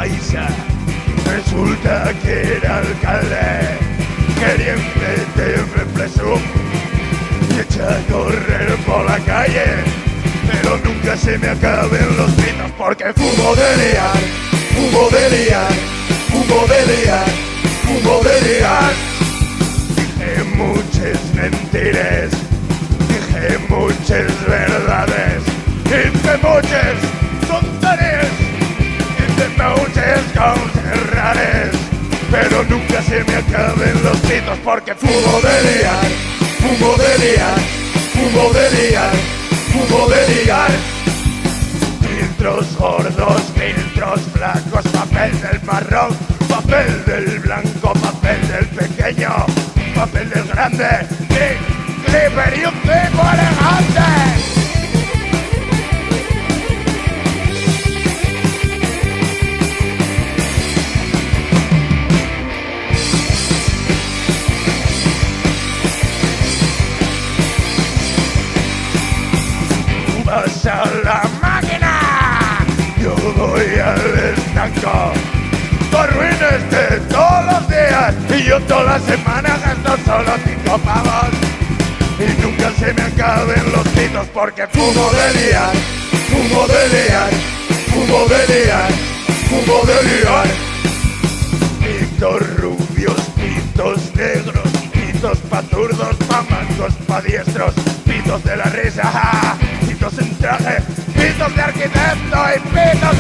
paisa. Resulta que era alcalde, quería meterme preso y echar a correr por la calle, pero nunca se me acaben los pitos porque fumo de liar, fumo de liar, fumo de liar, fumo de liar. Dije muchas mentiras, dije muchas verdades, hice muchas tonterías, hice muchas cosas raras, pero nunca se me acaben los pitos porque fumo de liar, fumo de liar, fumo de liar, fumo de liar. Filtros gordos, filtros flacos, papel del marrón, papel del blanco, papel del pequeño, papel del grande, y clipper y un tipo elegante. Vas a la máquina, yo voy al estanco. Tú arruines de todos los días y yo toda la semana gasto solo 5 pavos. Y nunca se me acaben los pitos porque fumo de liar, fumo de liar, fumo de liar, fumo de liar. Pitos rubios, pitos negros, pitos pa' zurdos, pa' mancos, pa' diestros, pitos de la risa, pitos en traje, pitos de arquitecto y pitos